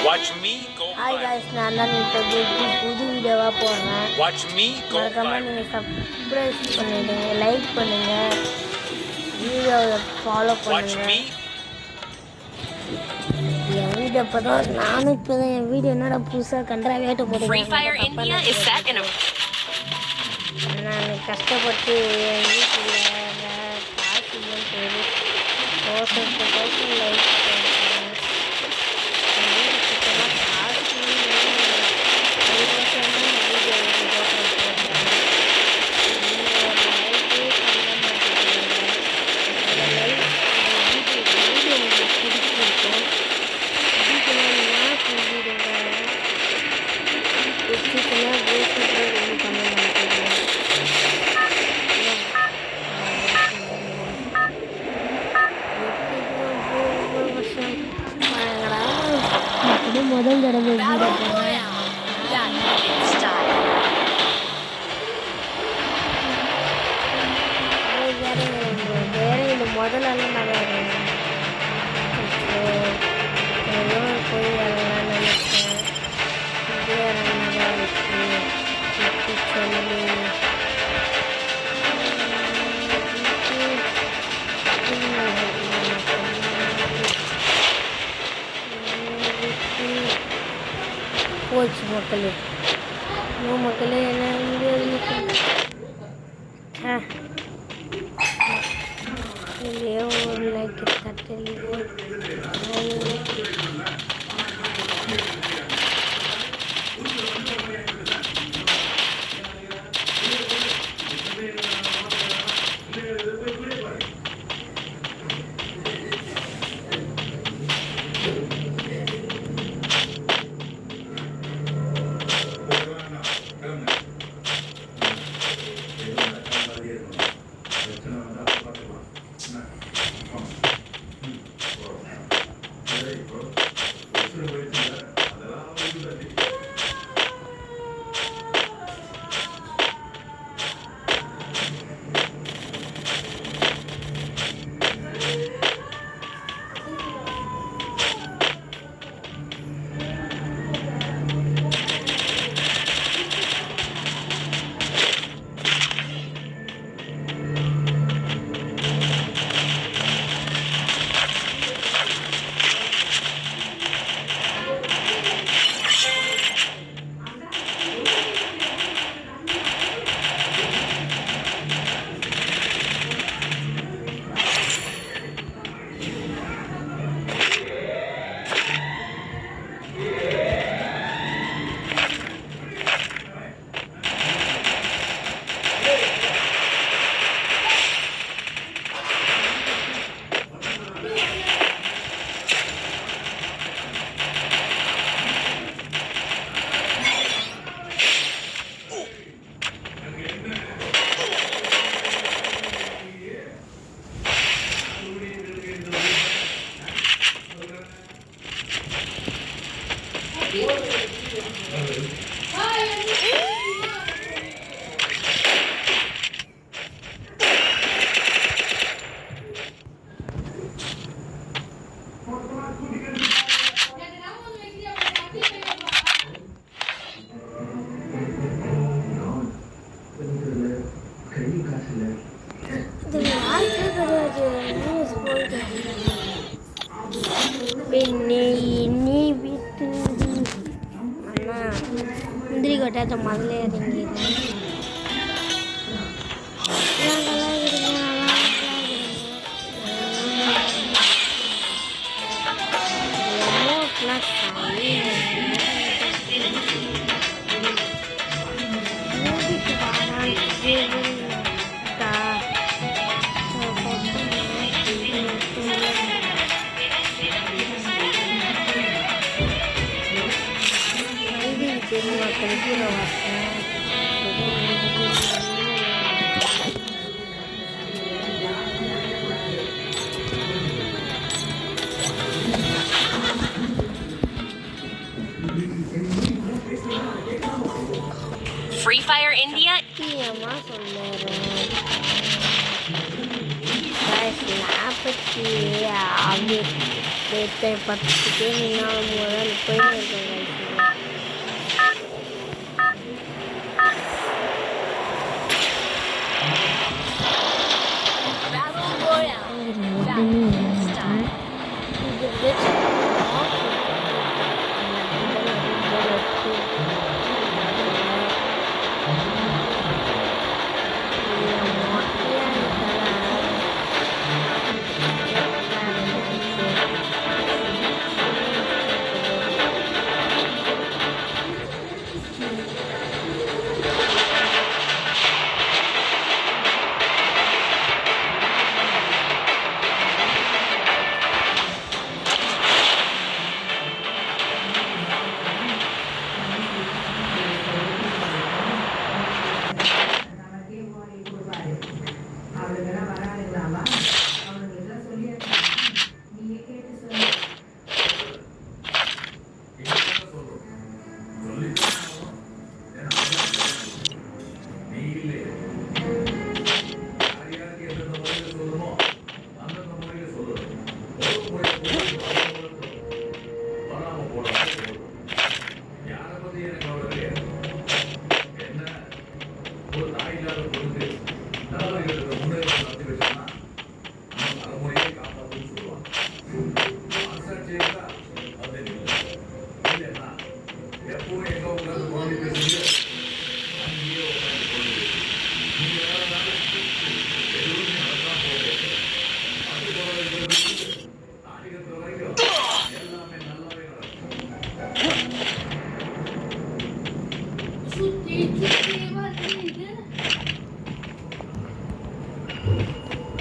Watch me go hi guys, நான் தான் இப்போ புது வீடியோவாக போடுறேன். Watch me go மறக்காமல் நீங்கள் சப்ஸ்கிரைப் பண்ணிவிடுங்க, லைக் பண்ணுங்கள், வீடியோவை ஃபாலோ பண்ணுங்கள். என் வீடியோ இப்போ தான் நானும் இப்போ தான் என் வீடியோ என்னடா புதுசாக கன்றாவியாட்ட போட்டுருக்கேன். நான் கஷ்டப்பட்டு என் வீட்டில் காசு இல்லைன்னு சொல்லி லைக் முதல் தடவை வேற இது முதலெல்லாம் நல்லா போய் அதெல்லாம் நினைச்சேன். நல்லா இருக்கு சொல்லி போச்சு மக்களே. மக்களே என்ன இல்லையே ஒரு லைக் தட்டலையே. முந்திரி கொட்டாத்த முதல்ல இறங்கிடுறேன். Free Fire India. அப்படி 10 பேர் முதல் போய்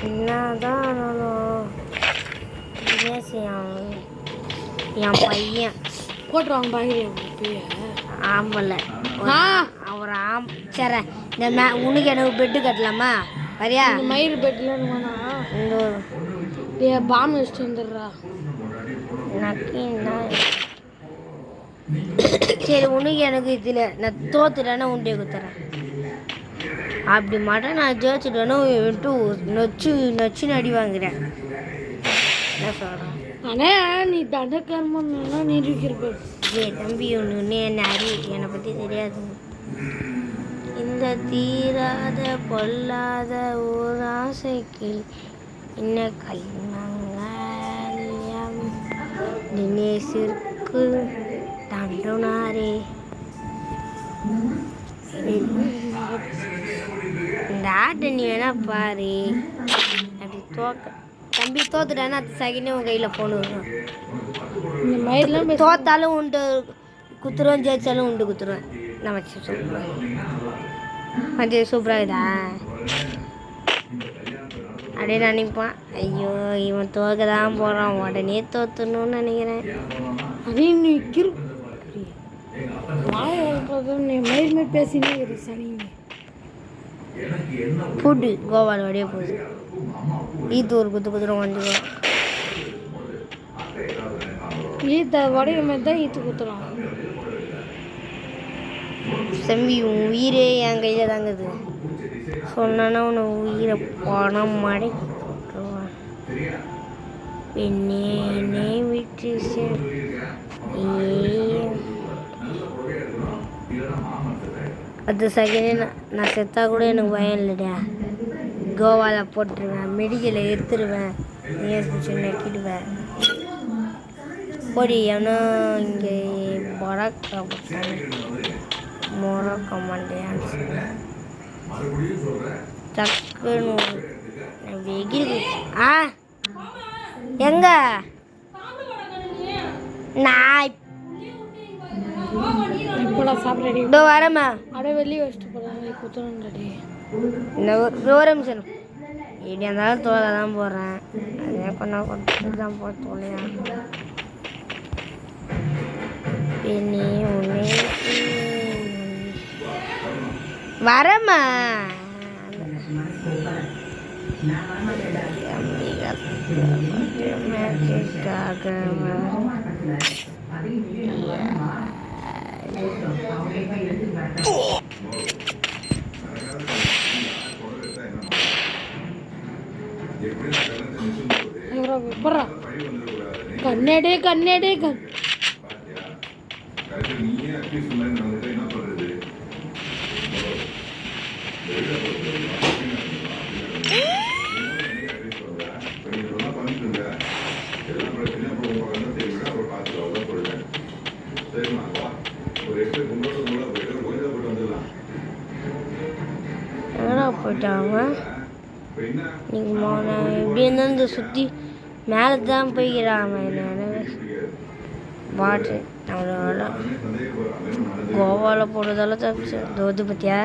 என்னதான் என் பையன் போட்டுருவாங்க பாக்கிறேன். ஆம்பல அவர் சரி இந்த உனக்கு எனக்கு பெட்டு கட்டலாமா வரியா? மயிறு பெட்டில் இந்த பாம்பு வச்சுட்டு வந்துடுறா. சரி உனக்கு எனக்கு இதில் நான் தோத்துட்டேன்னா உண்டே குத்துறேன். அப்படி மாட்டேன் நான் ஜெயிச்சுட்டேன்னு நொச்சுன்னு அடி வாங்குறேன். என்ன சொல்கிறேன்? ஆனால் நீ தண்டக்கர்மன்னா நிரூபிக்கிறப்ப தம்பி ஒன்று என்ன என்னை பற்றி தெரியாது. இந்த தீராத பொல்லாத ஒரு ஆசைக்கு என்ன கல்யாணம் தினேஷிற்கு தண்டனாரே. இந்த ஆட்டை நீ வேணா பாரு. அப்படி தம்பி தோத்துட்டானா அது செகண்டே உன் கையில் ஃபோன் வரும். இந்த மாதிரிலாம் தோத்தாலும் உண்டு குத்துருவேன், ஜெயிச்சாலும் உண்டு குத்துருவேன். நான் வச்சு சூப்பராக கொஞ்சம் சூப்பராகுதா? அப்படியே நினைப்பான், ஐயோ இவன் தோக்க தான் போகிறான், உடனே தோத்துணும்னு நினைக்கிறேன். அப்படின்னு நீ மயிலுமே பேசினே சனி ஃபுட்டு கோவால் வழியே போகுது. ஈத்து ஒரு குத்துருவோம் வந்துடும். ஈத்த வடைய மாதிரி தான் ஈத்து குத்துறோம். செம்பி உன் உயிரே என் கையில் தாங்குது. சொன்னா உன்னை உயிரை பணம் மடக்கி போட்டுருவான். பெண்ணே விட்டு அது செகண்டே நான் செத்தா கூட எனக்கு பயம் இல்லைடா. கோவாவில் போட்டுருவேன், மெடிக்கலை எடுத்துருவேன், நீர் நக்கிடுவேன். போடி எவனோ இங்கே மொரக்க மாட்டேன்னு சொன்னேன். டக்குன்னு வெகிரி எங்க நான் இப்போலாம் சாப்பிட்றடி இதோ வரேம்மா. அப்படியே வெளியே வச்சுட்டு போகிறாங்க குத்துறடி. இந்த ஒரு நிமிஷம் எப்படியா இருந்தாலும் தோலை தான் போடுறேன். அதே பண்ணா கொடுத்து தான் போ தோலையா. பெண்ணே உன்னே வரேம்மா. கண்ணடே கண்ணடே கண் போயிட்டாங்க. நீங்கள் மோன எப்படி இருந்தாலும் இந்த சுற்றி மேலே தான் போய்க்கிறான். வாட்ரு அவ்வளோ கோவாவில் போடுறதால தப்பிச்சு தோது பற்றியா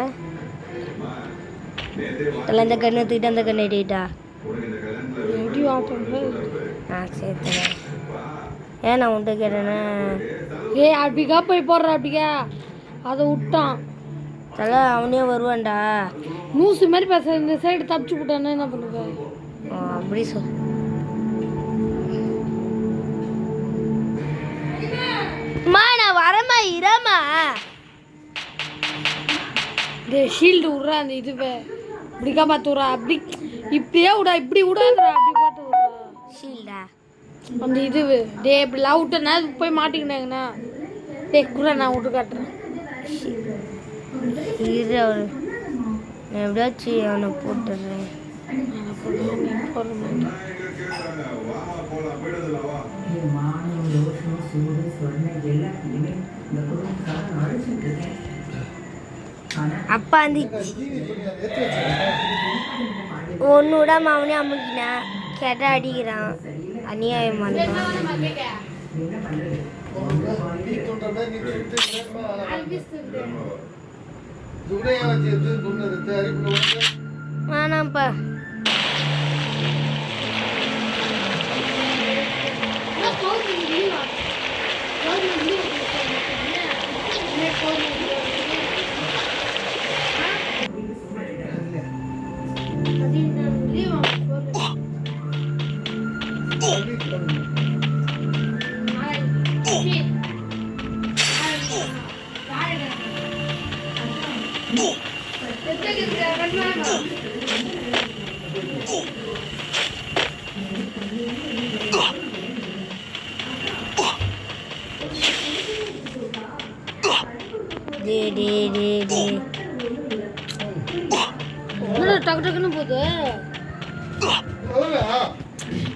எல்லாம் இந்த கண்ணை தூக்கிட்டு அந்த கண்ணை எட்டிட்டா சேர்த்துறேன். ஏன் நான் உன்ட்ட கேட்டேன்னா அப்படிக்கா போய் போடுற அப்படிக்கா அதை விட்டான் தலை அவனே வருவான்டா. லூசு மாதிரி பேச இந்த சைடு தப்பிச்சு விட்டானா என்ன பண்ணுவேன்? அப்படி சொல். நான் வரமா இரமா இந்த ஷீல்டு விட்றா அந்த இதுவை இப்படிக்கா பார்த்து விட்றா. அப்படி இப்படியே விடா இப்படி விடாதுடா அப்படி பார்த்து விட்றா ஷீல்டா அந்த இதுவு டே இப்படி லவுட்டனா போய் மாட்டிக்கினாங்கண்ணா. டே கூட நான் விட்டு காட்டுறேன். இரு அவரு நான் எப்படியாச்சும் அவனை போட்டுடுறேன். அப்பா வந்துச்சு ஒன்று விடாம அவனே அமுக்கினான். கேட்டால் அடிக்கிறான். அநியாயம் பண்ணுறான். வேணாம்ப்பா. டக்கு டக்குன்னு போகுது.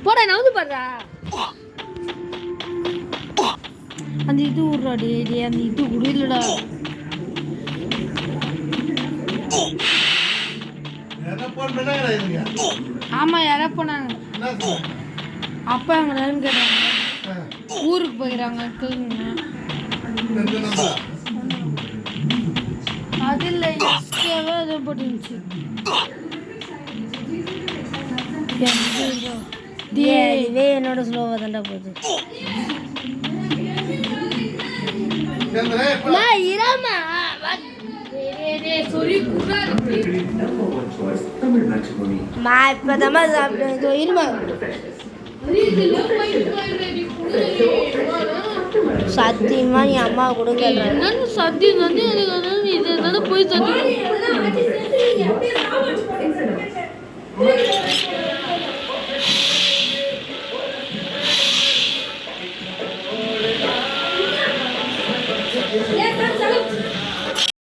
போடா நவுந்து பாடுறா. அந்த இது விட்றா டே டே, அந்த இது விடலடா. ஆமா யாரா போனாங்க. அப்பா எங்க கேட்டாங்க, ஊருக்கு போயிடறாங்க. அது இல்லை எஸ்கேவே அது போட்டுருந்துச்சு. இதுவே என்னோட ஸ்லோவாக தான்டா போகுது. இப்பதாம்மா சாப்பிட்டேன். இருமா சத்தியமா நீ அம்மா கொடுக்க சத்தியம் வந்து எனக்கு இது போய் சத்தியம்